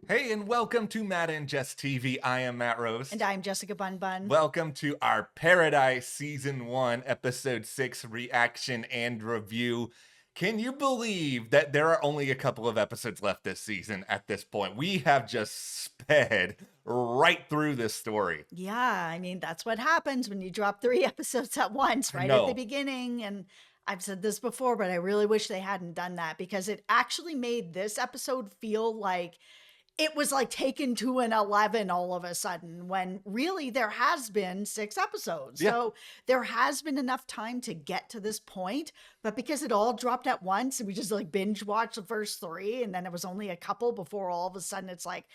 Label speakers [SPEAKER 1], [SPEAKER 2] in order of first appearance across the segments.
[SPEAKER 1] Hey, and welcome to Matt and Jess TV. I am Matt Rose.
[SPEAKER 2] And I'm Jessica Bun Bun.
[SPEAKER 1] Welcome to our Paradise Season 1, Episode 6 reaction and review. Can you believe that there are only a couple of episodes left this season at this point? We have just sped right through this story.
[SPEAKER 2] Yeah, I mean, that's what happens when you drop 3 episodes at once,
[SPEAKER 1] I
[SPEAKER 2] right at the
[SPEAKER 1] know.
[SPEAKER 2] beginning. And I've said this before, but I really wish they hadn't done that because it actually made this episode feel like it was like taken to an 11 all of a sudden when really there has been 6 episodes.
[SPEAKER 1] Yeah.
[SPEAKER 2] So there has been enough time to get to this point, but because it all dropped at once and we just like binge watched the first 3 and then it was only a couple before all of a sudden it's like,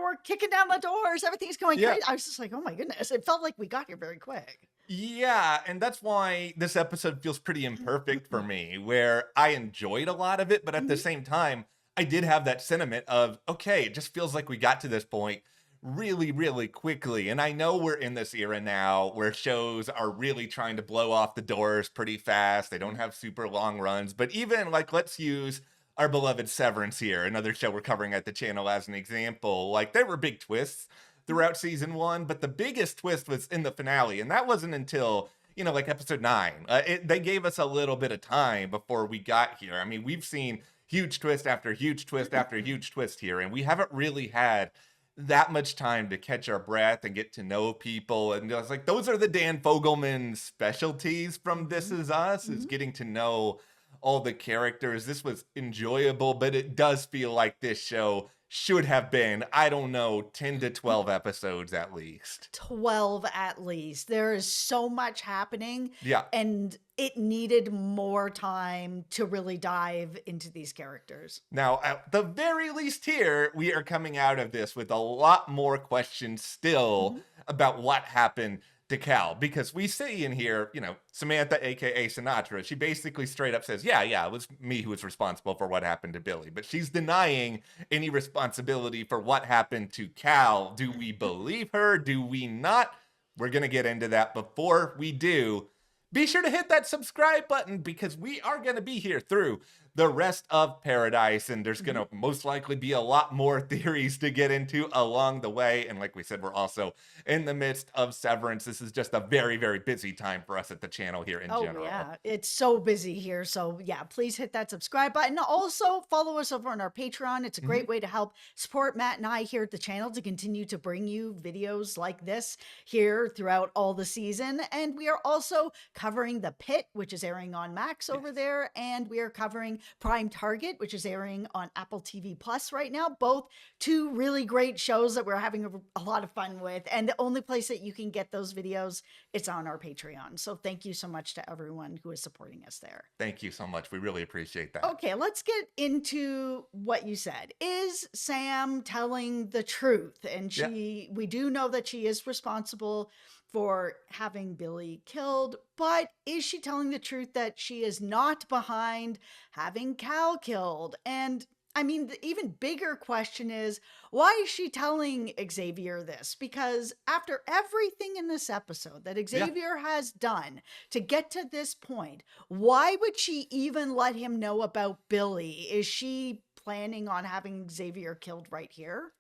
[SPEAKER 2] we're kicking down the doors, everything's going
[SPEAKER 1] Yeah.
[SPEAKER 2] crazy. I was just like, oh my goodness, it felt like we got here very quick.
[SPEAKER 1] Yeah, and that's why this episode feels pretty imperfect for me, where I enjoyed a lot of it, but at the
[SPEAKER 2] Mhm.
[SPEAKER 1] same time, I did have that sentiment of, okay, it just feels like we got to this point really, really quickly. And I know we're in this era now where shows are really trying to blow off the doors pretty fast. They don't have super long runs, but even like, let's use our beloved Severance here, another show we're covering at the channel as an example. Like, there were big twists throughout season 1, but the biggest twist was in the finale, and that wasn't until like episode 9. They gave us a little bit of time before we got here. I mean, we've seen huge twist after huge twist after huge twist here, and we haven't really had that much time to catch our breath and get to know people. And I was like, those are the Dan Fogelman specialties from This
[SPEAKER 2] Mhm.
[SPEAKER 1] Is Us, is
[SPEAKER 2] Mhm.
[SPEAKER 1] getting to know all the characters. This was enjoyable, but it does feel like this show should have been, I don't know, 10 to 12 episodes at least.
[SPEAKER 2] 12 at least. There is so much happening
[SPEAKER 1] Yeah.
[SPEAKER 2] and it needed more time to really dive into these characters.
[SPEAKER 1] Now, at the very least here, we are coming out of this with a lot more questions still
[SPEAKER 2] Mhm.
[SPEAKER 1] about what happened to Cal. Because we see in here, Samantha, aka Sinatra, she basically straight up says, yeah, it was me who was responsible for what happened to Billy. But she's denying any responsibility for what happened to Cal. Do we believe her? Do we not? We're going to get into that. Before we do, be sure to hit that subscribe button because we are going to be here through the rest of Paradise, and there's going
[SPEAKER 2] Mhm.
[SPEAKER 1] to most likely be a lot more theories to get into along the way. And like we said, we're also in the midst of Severance. This is just a very, very busy time for us at the channel here in
[SPEAKER 2] Oh,
[SPEAKER 1] general.
[SPEAKER 2] yeah. It's so busy here. So, yeah, please hit that subscribe button. Also, follow us over on our Patreon. It's a
[SPEAKER 1] Mhm.
[SPEAKER 2] great way to help support Matt and I here at the channel to continue to bring you videos like this here throughout all the season. And we are also covering The Pit, which is airing on Max over
[SPEAKER 1] Yes.
[SPEAKER 2] there. And we are covering Prime Target, which is airing on Apple TV Plus right now. Both 2 really great shows that we're having a lot of fun with. And the only place that you can get those videos, it's on our Patreon. So thank you so much to everyone who is supporting us there.
[SPEAKER 1] Thank you so much. We really appreciate that.
[SPEAKER 2] Okay, let's get into what you said. Is Sam telling the truth? And
[SPEAKER 1] Yeah.
[SPEAKER 2] we do know that she is responsible for having Billy killed, but is she telling the truth that she is not behind having Cal killed? And I mean, the even bigger question is, why is she telling Xavier this? Because after everything in this episode that
[SPEAKER 1] Yeah.
[SPEAKER 2] Xavier has done to get to this point, why would she even let him know about Billy? Is she planning on having Xavier killed right here?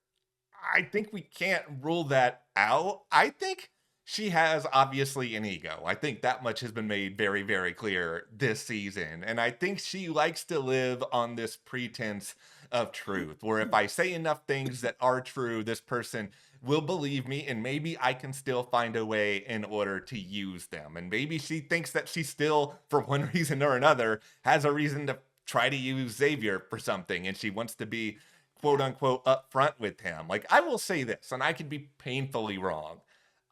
[SPEAKER 1] I think we can't rule that out. I think she has obviously an ego. I think that much has been made very, very clear this season. And I think she likes to live on this pretense of truth, where if I say enough things that are true, this person will believe me, and maybe I can still find a way in order to use them. And maybe she thinks that she still, for one reason or another, has a reason to try to use Xavier for something, and she wants to be quote unquote upfront with him. Like, I will say this, and I could be painfully wrong.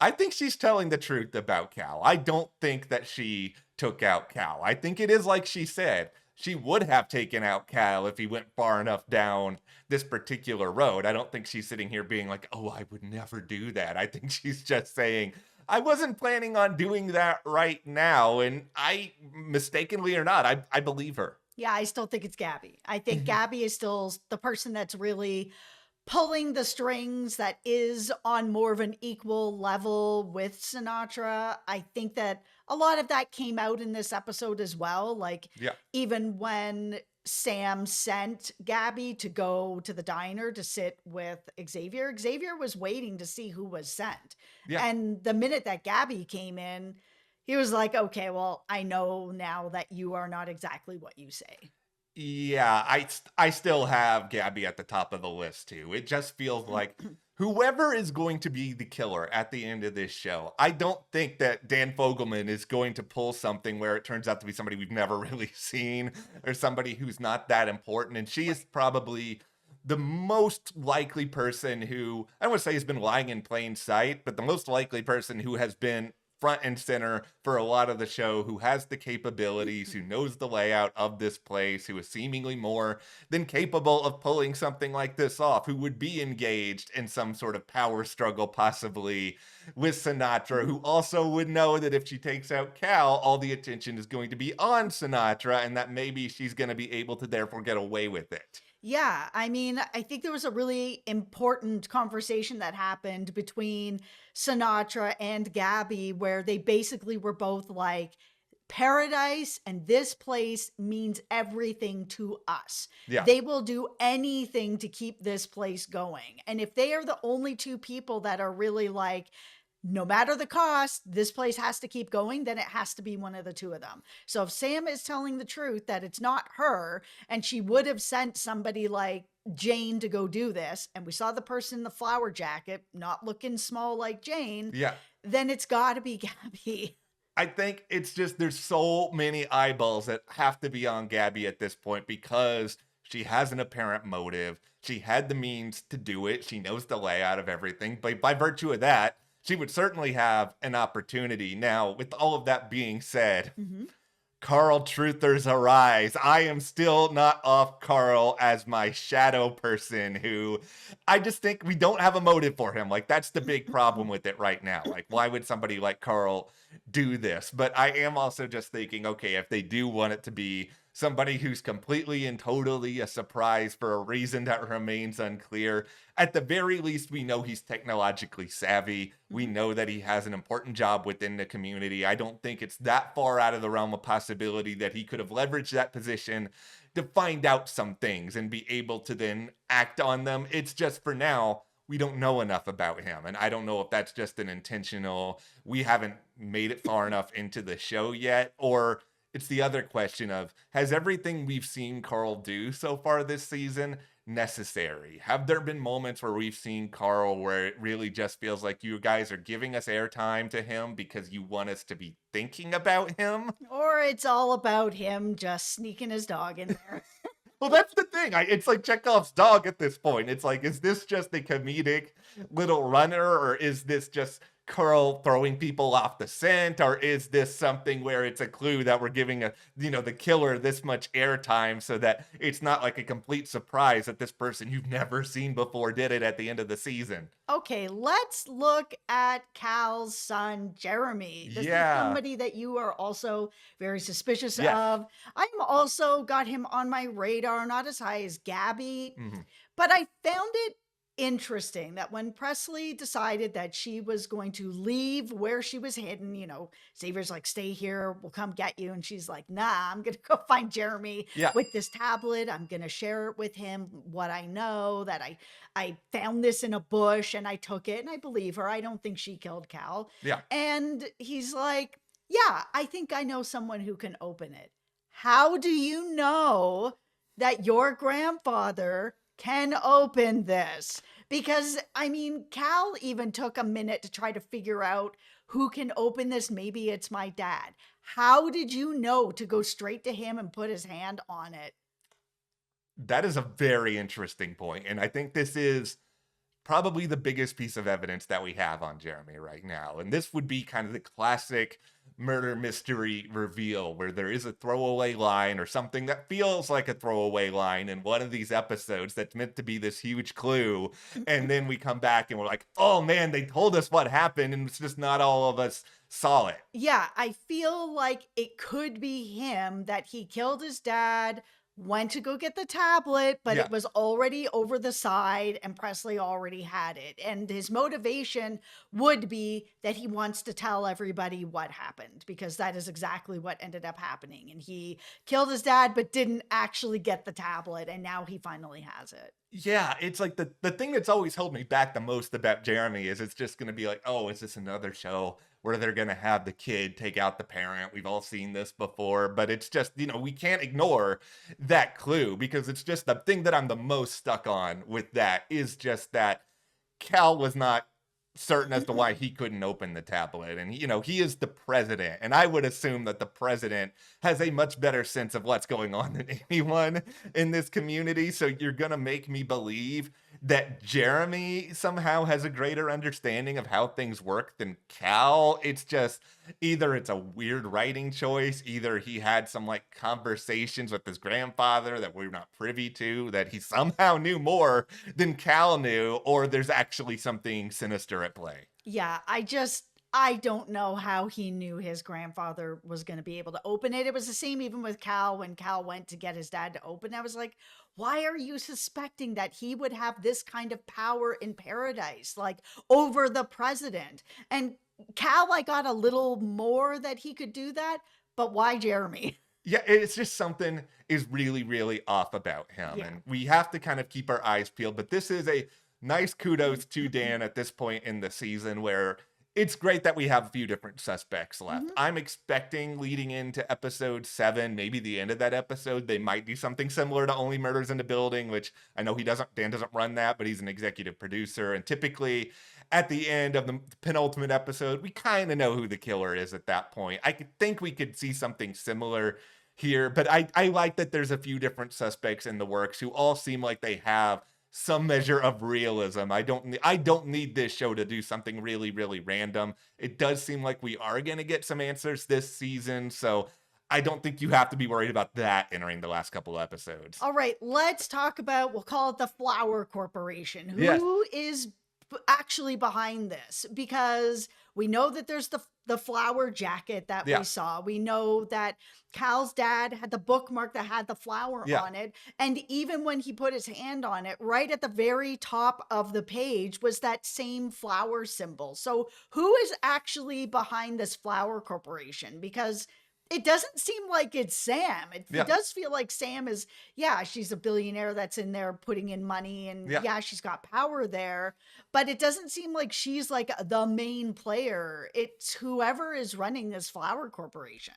[SPEAKER 1] I think she's telling the truth about Cal. I don't think that she took out Cal. I think it is like she said. She would have taken out Cal if he went far enough down this particular road. I don't think she's sitting here being like, oh, I would never do that. I think she's just saying, I wasn't planning on doing that right now. And I, mistakenly or not, I believe her.
[SPEAKER 2] Yeah, I still think it's Gabby. I think Gabby is still the person that's really pulling the strings, that is on more of an equal level with Sinatra. I think that a lot of that came out in this episode as well. Like,
[SPEAKER 1] Yeah.
[SPEAKER 2] even when Sam sent Gabby to go to the diner to sit with Xavier. Xavier was waiting to see who was sent.
[SPEAKER 1] Yeah.
[SPEAKER 2] And the minute that Gabby came in, he was like, okay, well, I know now that you are not exactly what you say.
[SPEAKER 1] Yeah, I still have Gabby at the top of the list too. It just feels like whoever is going to be the killer at the end of this show, I don't think that Dan Fogelman is going to pull something where it turns out to be somebody we've never really seen or somebody who's not that important. And she is probably the most likely person who, I don't want to say has been lying in plain sight, but the most likely person who has been front and center for a lot of the show, who has the capabilities, who knows the layout of this place, who is seemingly more than capable of pulling something like this off, who would be engaged in some sort of power struggle, possibly with Sinatra, who also would know that if she takes out Cal, all the attention is going to be on Sinatra, and that maybe she's going to be able to therefore get away with it.
[SPEAKER 2] Yeah, I mean, I think there was a really important conversation that happened between Sinatra and Gabby where they basically were both like, paradise and this place means everything to us.
[SPEAKER 1] Yeah.
[SPEAKER 2] They will do anything to keep this place going. And if they are the only two people that are really like, no matter the cost, this place has to keep going, then it has to be one of the two of them. So if Sam is telling the truth that it's not her, and she would have sent somebody like Jane to go do this, and we saw the person in the flower jacket not looking small like Jane,
[SPEAKER 1] Yeah.
[SPEAKER 2] then it's got to be Gabby.
[SPEAKER 1] I think it's just there's so many eyeballs that have to be on Gabby at this point because she has an apparent motive. She had the means to do it. She knows the layout of everything. But by virtue of that, she would certainly have an opportunity. Now, with all of that being said,
[SPEAKER 2] Mm-hmm.
[SPEAKER 1] Carl Truthers arise. I am still not off Carl as my shadow person who I just think we don't have a motive for him. Like, that's the big problem with it right now. Like, why would somebody like Carl do this? But I am also just thinking, okay, if they do want it to be somebody who's completely and totally a surprise for a reason that remains unclear, at the very least, we know he's technologically savvy. We know that he has an important job within the community. I don't think it's that far out of the realm of possibility that he could have leveraged that position to find out some things and be able to then act on them. It's just for now, we don't know enough about him. And I don't know if that's just an intentional, we haven't made it far enough into the show yet, or it's the other question of, has everything we've seen Carl do so far this season necessary? Have there been moments where we've seen Carl where it really just feels like you guys are giving us airtime to him because you want us to be thinking about him?
[SPEAKER 2] Or it's all about him just sneaking his dog in there.
[SPEAKER 1] Well, that's the thing. It's like Chekhov's dog at this point. It's like, is this just a comedic little runner, or is this just Carl throwing people off the scent, or is this something where it's a clue that we're giving the killer this much airtime so that it's not like a complete surprise that this person you've never seen before did it at the end of the season?
[SPEAKER 2] Okay, let's look at Cal's son, Jeremy. This is somebody that you are also very suspicious
[SPEAKER 1] Yes.
[SPEAKER 2] of. I'm also got him on my radar, not as high as Gabby,
[SPEAKER 1] Mm-hmm.
[SPEAKER 2] but I found it interesting that when Presley decided that she was going to leave where she was hidden, Xavier's like, stay here, we'll come get you. And she's like, nah, I'm going to go find Jeremy
[SPEAKER 1] Yeah.
[SPEAKER 2] with this tablet. I'm going to share it with him, what I know, that I found this in a bush and I took it, and I believe her. I don't think she killed Cal.
[SPEAKER 1] Yeah.
[SPEAKER 2] And he's like, yeah, I think I know someone who can open it. How do you know that your grandfather can open this? Because, I mean, Cal even took a minute to try to figure out who can open this. Maybe it's my dad. How did you know to go straight to him and put his hand on it?
[SPEAKER 1] That is a very interesting point, and I think this is probably the biggest piece of evidence that we have on Jeremy right now. And this would be kind of the classic murder mystery reveal where there is a throwaway line or something that feels like a throwaway line in one of these episodes that's meant to be this huge clue. And then we come back and we're like, oh man, they told us what happened, and it's just not all of us saw it.
[SPEAKER 2] Yeah, I feel like it could be him, that he killed his dad, went to go get the tablet, but
[SPEAKER 1] Yeah.
[SPEAKER 2] it was already over the side and Presley already had it. And his motivation would be that he wants to tell everybody what happened, because that is exactly what ended up happening. And he killed his dad, but didn't actually get the tablet. And now he finally has it.
[SPEAKER 1] Yeah, it's like the thing that's always held me back the most about Jeremy is it's just gonna be like, oh, is this another show where they're gonna have the kid take out the parent? We've all seen this before, but it's just, we can't ignore that clue because it's just the thing that I'm the most stuck on with that is just that Cal was not certain as to why he couldn't open the tablet. And, he is the president. And I would assume that the president has a much better sense of what's going on than anyone in this community. So you're going to make me believe that Jeremy somehow has a greater understanding of how things work than Cal. It's just either it's a weird writing choice, either he had some like conversations with his grandfather that we're not privy to, that he somehow knew more than Cal knew, or there's actually something sinister at play.
[SPEAKER 2] Yeah, I don't know how he knew his grandfather was going to be able to open it. It was the same even with Cal when Cal went to get his dad to open. I was like, why are you suspecting that he would have this kind of power in paradise, like over the president? And Cal, I got a little more that he could do that, but why Jeremy?
[SPEAKER 1] Yeah, it's just something is really, really off about him.
[SPEAKER 2] Yeah.
[SPEAKER 1] And we have to kind of keep our eyes peeled. But this is a nice kudos to Dan at this point in the season where it's great that we have a few different suspects left.
[SPEAKER 2] Mhm.
[SPEAKER 1] I'm expecting leading into episode 7, maybe the end of that episode, they might do something similar to Only Murders in the Building, which I know Dan doesn't run that, but he's an executive producer. And typically at the end of the penultimate episode, we kind of know who the killer is at that point. I could think we could see something similar here, but I like that there's a few different suspects in the works who all seem like they have some measure of realism. I don't need this show to do something really, really random. It does seem like we are going to get some answers this season, so I don't think you have to be worried about that entering the last couple episodes.
[SPEAKER 2] All right, let's talk about, we'll call it the Flower Corporation.
[SPEAKER 1] Yes.
[SPEAKER 2] Who is actually behind this? Because we know that there's the flower jacket that
[SPEAKER 1] Yeah.
[SPEAKER 2] we saw. We know that Cal's dad had the bookmark that had the flower
[SPEAKER 1] Yeah.
[SPEAKER 2] on it. And even when he put his hand on it, right at the very top of the page was that same flower symbol. So who is actually behind this Flower Corporation? Because it doesn't seem like it's Sam. It
[SPEAKER 1] Yeah.
[SPEAKER 2] does feel like Sam is, yeah, she's a billionaire that's in there putting in money, and
[SPEAKER 1] Yeah.
[SPEAKER 2] yeah, she's got power there, but it doesn't seem like she's like the main player. It's whoever is running this Flower Corporation.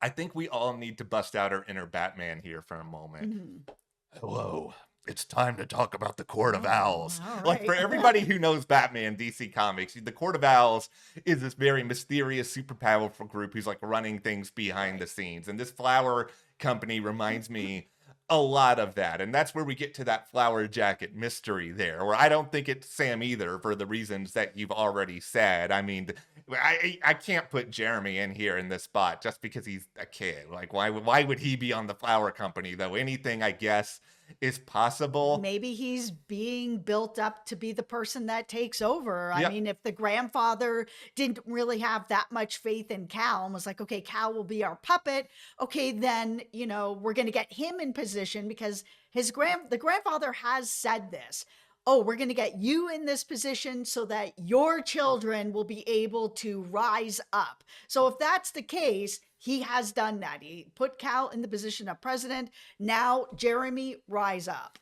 [SPEAKER 1] I think we all need to bust out our inner Batman here for a moment.
[SPEAKER 2] Mhm.
[SPEAKER 1] Hello. It's time to talk about the Court of
[SPEAKER 2] Oh,
[SPEAKER 1] Owls.
[SPEAKER 2] all
[SPEAKER 1] Like, for
[SPEAKER 2] right.
[SPEAKER 1] everybody who knows Batman, DC Comics, the Court of Owls is this very mysterious, super powerful group who's like running things behind the scenes. And this flower company reminds me a lot of that. And that's where we get to that flower jacket mystery there, where I don't think it's Sam either for the reasons that you've already said. I mean, I can't put Jeremy in here in this spot just because he's a kid. Like, why would he be on the flower company, though? Anything, I guess, is possible.
[SPEAKER 2] Maybe he's being built up to be the person that takes over. I
[SPEAKER 1] Yeah.
[SPEAKER 2] mean, if the grandfather didn't really have that much faith in Cal and was like, okay, Cal will be our puppet. Okay, then, we're going to get him in position because the grandfather has said this. Oh, we're going to get you in this position so that your children will be able to rise up. So if that's the case, he has done that. He put Cal in the position of president. Now, Jeremy, rise up.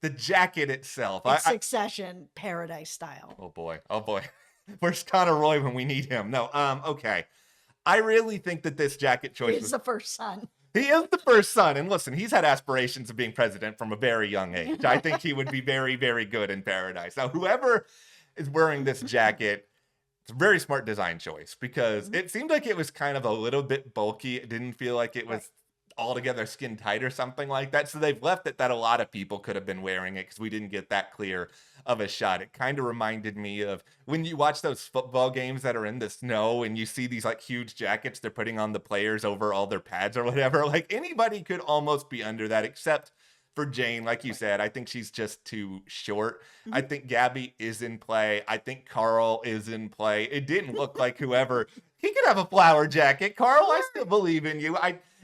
[SPEAKER 1] The jacket itself.
[SPEAKER 2] It's Succession, Paradise style.
[SPEAKER 1] Oh boy. Where's Connor Roy when we need him? No. Okay. I really think that this jacket choice
[SPEAKER 2] He's the first son.
[SPEAKER 1] He is the first son. And listen, he's had aspirations of being president from a very young age. I think he would be very, very good in Paradise. Now, whoever is wearing this jacket, it's a very smart design choice because it seemed like it was kind of a little bit bulky. It didn't feel like it was altogether skin tight or something like that. So they've left it that a lot of people could have been wearing it because we didn't get that clear of a shot. It kind of reminded me of when you watch those football games that are in the snow and you see these like huge jackets they're putting on the players over all their pads or whatever. Like anybody could almost be under that except for Jane. Like you said, I think she's just too short. I think Gabby is in play. I think Carl is in play. It didn't look like whoever he could have a flower jacket, Carl. I
[SPEAKER 2] Sure.
[SPEAKER 1] still believe in you.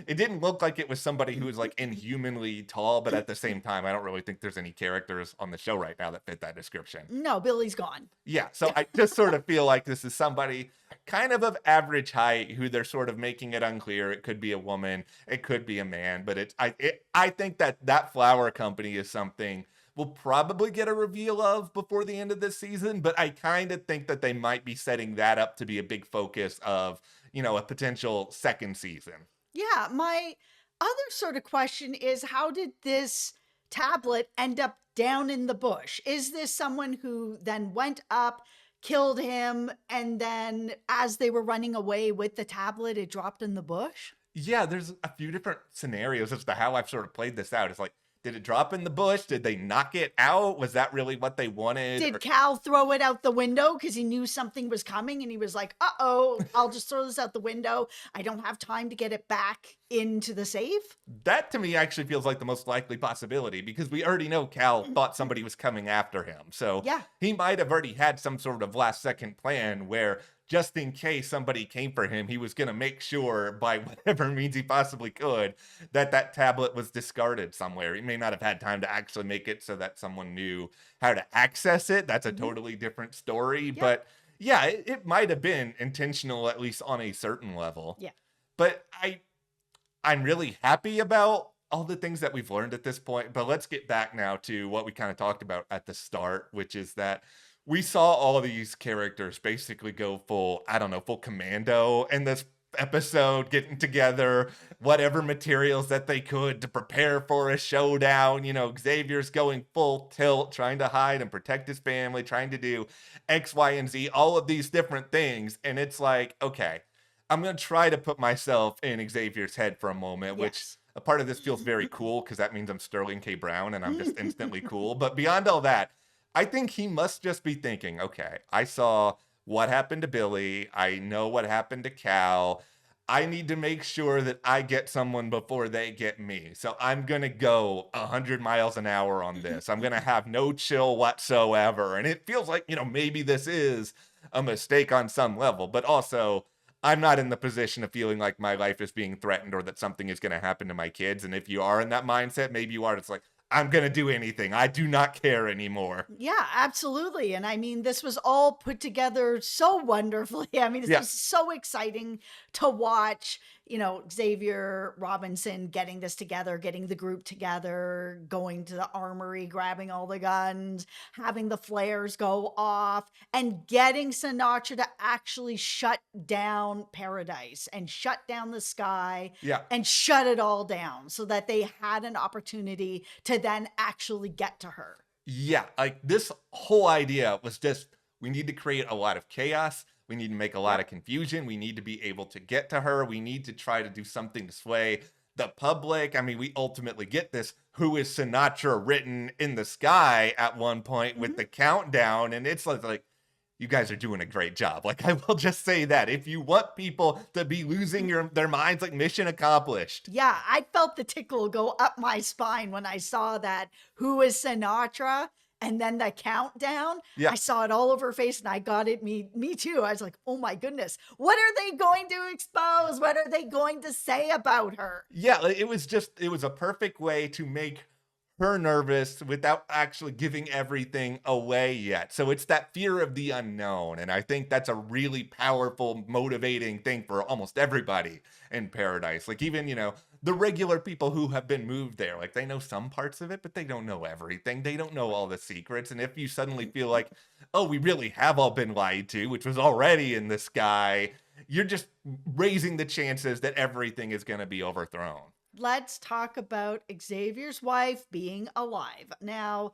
[SPEAKER 1] It didn't look like it was somebody who was like inhumanly tall, but at the same time, I don't really think there's any characters on the show right now that fit that description.
[SPEAKER 2] No, Billy's gone.
[SPEAKER 1] Yeah, so I just sort of feel like this is somebody kind of average height who they're sort of making it unclear. It could be a woman, it could be a man, but I think that that flower company is something we'll probably get a reveal of before the end of this season, but I kind of think that they might be setting that up to be a big focus of, a potential second season.
[SPEAKER 2] Yeah, my other sort of question is how did this tablet end up down in the bush? Is this someone who then went up, killed him, and then as they were running away with the tablet, it dropped in the bush?
[SPEAKER 1] Yeah, there's a few different scenarios as to how I've sort of played this out. It's like, did it drop in the bush? Did they knock it out? Was that really what they wanted?
[SPEAKER 2] Did Cal throw it out the window because he knew something was coming and he was like, uh-oh, I'll just throw this out the window. I don't have time to get it back into the safe.
[SPEAKER 1] That to me actually feels like the most likely possibility because we already know Cal thought somebody was coming after him. So
[SPEAKER 2] Yeah.
[SPEAKER 1] he might have already had some sort of last second plan where just in case somebody came for him, he was going to make sure by whatever means he possibly could that that tablet was discarded somewhere. He may not have had time to actually make it so that someone knew how to access it. That's a totally different story.
[SPEAKER 2] Yeah.
[SPEAKER 1] But yeah, it might have been intentional, at least on a certain level.
[SPEAKER 2] Yeah.
[SPEAKER 1] But I'm really happy about all the things that we've learned at this point, but let's get back now to what we kind of talked about at the start, which is that we saw all of these characters basically go full, I don't know, full commando in this episode, getting together whatever materials that they could to prepare for a showdown. Xavier's going full tilt, trying to hide and protect his family, trying to do X, Y, and Z, all of these different things. And it's like, okay, I'm going to try to put myself in Xavier's head for a moment, which
[SPEAKER 2] Yes.
[SPEAKER 1] a part of this feels very cool because that means I'm Sterling K. Brown and I'm just instantly cool. But beyond all that, I think he must just be thinking, okay, I saw what happened to Billy. I know what happened to Cal. I need to make sure that I get someone before they get me. So I'm going to go 100 miles an hour on this. I'm going to have no chill whatsoever. And it feels like, maybe this is a mistake on some level, but also I'm not in the position of feeling like my life is being threatened or that something is going to happen to my kids. And if you are in that mindset, maybe you are. It's like, I'm going to do anything. I do not care anymore.
[SPEAKER 2] Yeah, absolutely. And I mean, this was all put together so wonderfully. I mean,
[SPEAKER 1] Yeah.
[SPEAKER 2] was so exciting to watch, Xavier Robinson getting this together, getting the group together, going to the armory, grabbing all the guns, having the flares go off, and getting Sinatra to actually shut down Paradise and shut down the sky
[SPEAKER 1] Yeah.
[SPEAKER 2] and shut it all down so that they had an opportunity to then actually get to her.
[SPEAKER 1] Yeah. Like this whole idea was just, we need to create a lot of chaos. We need to make a lot of confusion. We need to be able to get to her. We need to try to do something to sway the public. I mean, we ultimately get this "Who is Sinatra" written in the sky at one point with the countdown. And it's like, you guys are doing a great job. Like, I will just say that. If you want people to be losing their minds, like, mission accomplished.
[SPEAKER 2] Yeah, I felt the tickle go up my spine when I saw that "Who is Sinatra?" and then the countdown.
[SPEAKER 1] Yeah.
[SPEAKER 2] I saw it all over her face and I got it. Me too. I was like, oh my goodness, what are they going to expose? What are they going to say about her?
[SPEAKER 1] Yeah, it was a perfect way to make her nervous without actually giving everything away yet. So it's that fear of the unknown. And I think that's a really powerful, motivating thing for almost everybody in Paradise. Like even, the regular people who have been moved there, like they know some parts of it, but they don't know everything. They don't know all the secrets. And if you suddenly feel like, oh, we really have all been lied to, which was already in the sky, you're just raising the chances that everything is going to be overthrown.
[SPEAKER 2] Let's talk about Xavier's wife being alive. Now,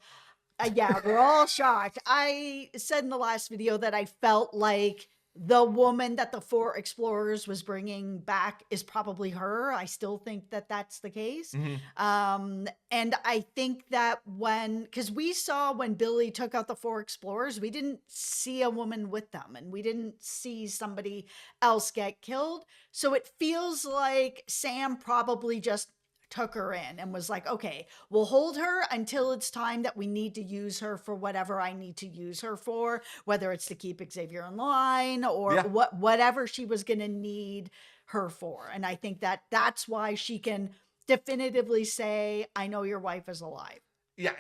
[SPEAKER 2] yeah, we're all shocked. I said in the last video that I felt like the woman that the 4 explorers was bringing back is probably her. I still think that that's the case. And I think that because we saw when Billy took out the 4 explorers, we didn't see a woman with them and we didn't see somebody else get killed. So it feels like Sam probably just took her in and was like, okay, we'll hold her until it's time that we need to use her for whatever I need to use her for, whether it's to keep Xavier in line or
[SPEAKER 1] Yeah.
[SPEAKER 2] whatever she was going to need her for. And I think that that's why she can definitively say, I know your wife is alive.
[SPEAKER 1] Yeah,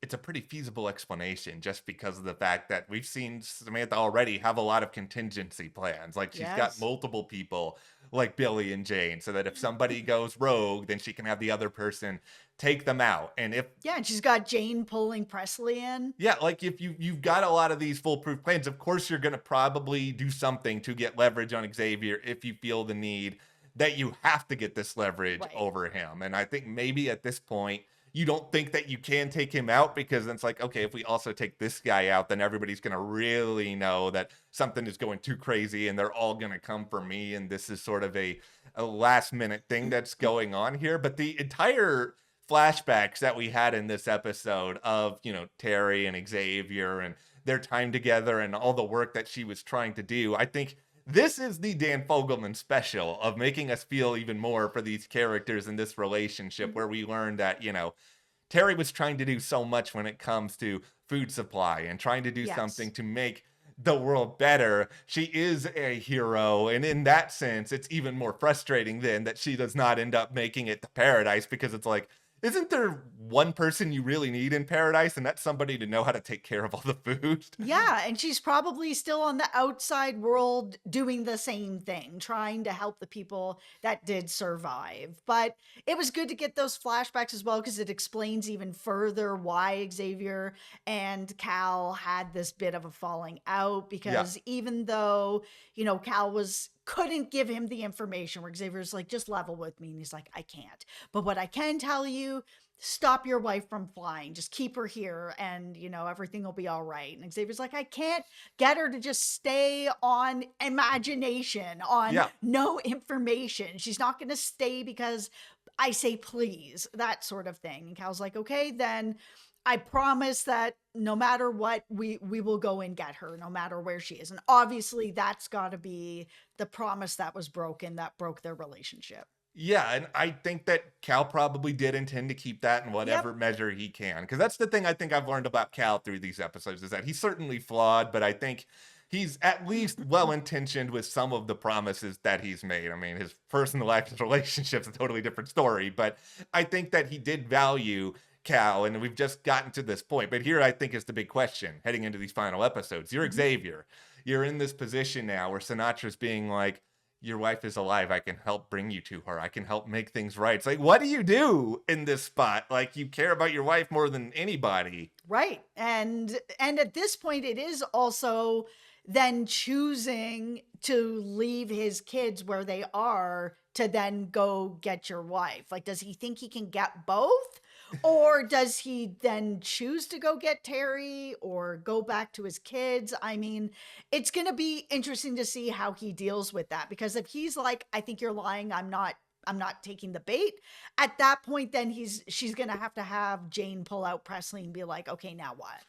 [SPEAKER 1] it's a pretty feasible explanation just because of the fact that we've seen Samantha already have a lot of contingency plans. Like she's got
[SPEAKER 2] Yes.
[SPEAKER 1] multiple people like Billy and Jane so that if somebody goes rogue, then she can have the other person take them out. And if
[SPEAKER 2] Yeah, and she's got Jane pulling Presley in.
[SPEAKER 1] yeah, like if you've got a lot of these foolproof plans, of course you're going to probably do something to get leverage on Xavier if you feel the need that you have to get this leverage
[SPEAKER 2] Right.
[SPEAKER 1] over him. And I think maybe at this point you don't think that you can take him out because then it's like, okay, if we also take this guy out, then everybody's going to really know that something is going too crazy and they're all going to come for me. And this is sort of a last minute thing that's going on here. But the entire flashbacks that we had in this episode of, Terry and Xavier and their time together and all the work that she was trying to do, I think this is the Dan Fogelman special of making us feel even more for these characters in this relationship where we learned that, Terry was trying to do so much when it comes to food supply and trying to do something
[SPEAKER 2] Yes.
[SPEAKER 1] to make the world better. She is a hero. And in that sense, it's even more frustrating then that she does not end up making it to paradise because it's like, isn't there one person you really need in paradise? And that's somebody to know how to take care of all the food.
[SPEAKER 2] Yeah, and she's probably still on the outside world doing the same thing, trying to help the people that did survive. But it was good to get those flashbacks as well because it explains even further why Xavier and Cal had this bit of a falling out
[SPEAKER 1] Yeah.
[SPEAKER 2] because even though, Cal was couldn't give him the information where Xavier's like, just level with me. And he's like, I can't. But what I can tell you, stop your wife from flying. Just keep her here and, everything will be all right. And Xavier's like, I can't get her to just stay on imagination, on
[SPEAKER 1] Yeah.
[SPEAKER 2] no information. She's not going to stay because I say please, that sort of thing. And Cal's like, okay, then I promise that no matter what, we will go and get her, no matter where she is. And obviously that's got to be the promise that was broken, that broke their relationship.
[SPEAKER 1] Yeah, and I think that Cal probably did intend to keep that in
[SPEAKER 2] Yep.
[SPEAKER 1] whatever measure he can. Because that's the thing I think I've learned about Cal through these episodes is that he's certainly flawed, but I think he's at least well intentioned with some of the promises that he's made. I mean, his personal life, his relationship's a totally different story, but I think that he did value Cal, and we've just gotten to this point. But here I think is the big question heading into these final episodes. You're
[SPEAKER 2] Mhm.
[SPEAKER 1] Xavier. You're in this position now where Sinatra's being like, your wife is alive. I can help bring you to her. I can help make things right. It's like, what do you do in this spot? Like, you care about your wife more than anybody.
[SPEAKER 2] Right. And at this point it is also then choosing to leave his kids where they are to then go get your wife. Like, does he think he can get both? Or does he then choose to go get Terry or go back to his kids? I mean, it's going to be interesting to see how he deals with that because if he's like, I think you're lying, I'm not taking the bait. At that point, then she's gonna have to have Jane pull out Presley and be like, okay, now what?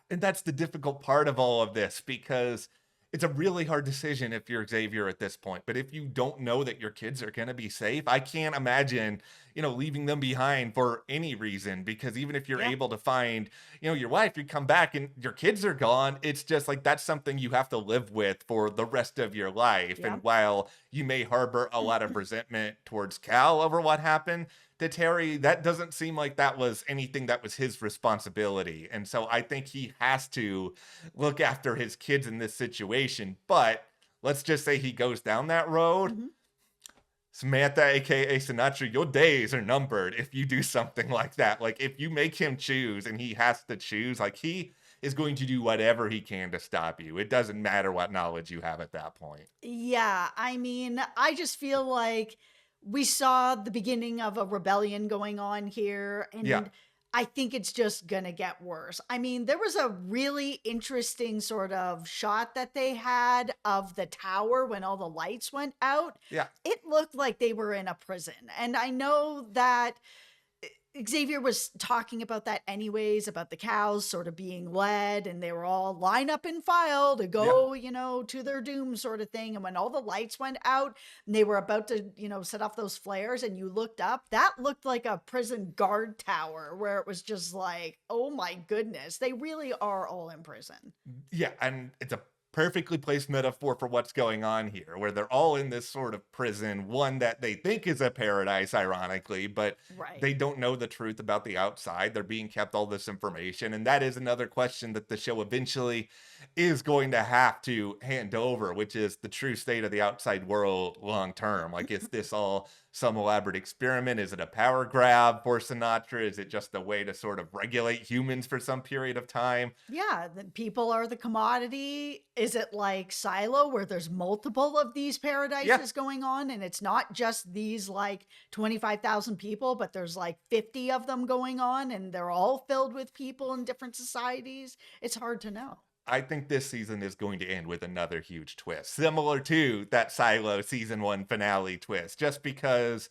[SPEAKER 1] And that's the difficult part of all of this because it's a really hard decision if you're Xavier at this point. But if you don't know that your kids are going to be safe, I can't imagine, leaving them behind for any reason. Because even if you're
[SPEAKER 2] Yeah.
[SPEAKER 1] able to find, your wife, you come back and your kids are gone. It's just like that's something you have to live with for the rest of your life.
[SPEAKER 2] Yeah.
[SPEAKER 1] And while you may harbor a lot of resentment towards Cal over what happened to Terry, that doesn't seem like that was anything that was his responsibility. And so I think he has to look after his kids in this situation. But let's just say he goes down that road.
[SPEAKER 2] Mhm.
[SPEAKER 1] Samantha, aka Sinatra, your days are numbered if you do something like that. Like if you make him choose and he has to choose, like he is going to do whatever he can to stop you. It doesn't matter what knowledge you have at that point.
[SPEAKER 2] Yeah, I mean, I just feel like we saw the beginning of a rebellion going on here,
[SPEAKER 1] Yeah.
[SPEAKER 2] and I think it's just gonna get worse. I mean, there was a really interesting sort of shot that they had of the tower when all the lights went out.
[SPEAKER 1] Yeah.
[SPEAKER 2] It looked like they were in a prison. And I know that Xavier was talking about that anyways, about the cows sort of being led, and they were all line up in file to
[SPEAKER 1] Yeah.
[SPEAKER 2] go, to their doom sort of thing. And when all the lights went out and they were about to, set off those flares and you looked up, that looked like a prison guard tower where it was just like, oh my goodness, they really are all in prison.
[SPEAKER 1] Yeah, and it's a perfectly placed metaphor for what's going on here, where they're all in this sort of prison, one that they think is a paradise, ironically, but
[SPEAKER 2] Right.
[SPEAKER 1] they don't know the truth about the outside. They're being kept all this information. And that is another question that the show eventually is going to have to hand over, which is the true state of the outside world long term. Like, is this all some elaborate experiment? Is it a power grab for Sinatra? Is it just a way to sort of regulate humans for some period of time?
[SPEAKER 2] Yeah, the people are the commodity. Is it like Silo where there's multiple of these
[SPEAKER 1] Yeah,
[SPEAKER 2] paradises going on and it's not just these like 25,000 people, but there's like 50 of them going on and they're all filled with people in different societies? It's hard to know.
[SPEAKER 1] I think this season is going to end with another huge twist, similar to that Silo season one finale twist, just because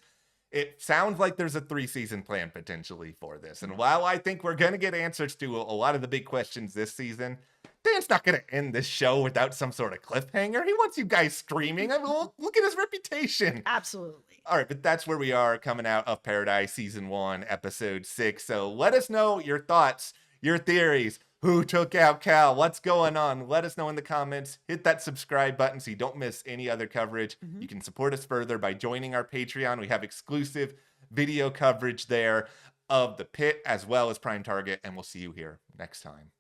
[SPEAKER 1] it sounds like there's a 3 season plan potentially for this. And
[SPEAKER 2] Yeah.
[SPEAKER 1] while I think we're going to get answers to a lot of the big questions this season, Dan's not going to end this show without some sort of cliffhanger. He wants you guys screaming. I mean, look at his reputation.
[SPEAKER 2] Absolutely.
[SPEAKER 1] All right, but that's where we are coming out of Paradise Season 1, Episode 6. So let us know your thoughts, your theories. Who took out Cal? What's going on? Let us know in the comments. Hit that subscribe button so you don't miss any other coverage.
[SPEAKER 2] Mhm.
[SPEAKER 1] You can support us further by joining our Patreon. We have exclusive video coverage there of The Pit as well as Prime Target, and we'll see you here next time.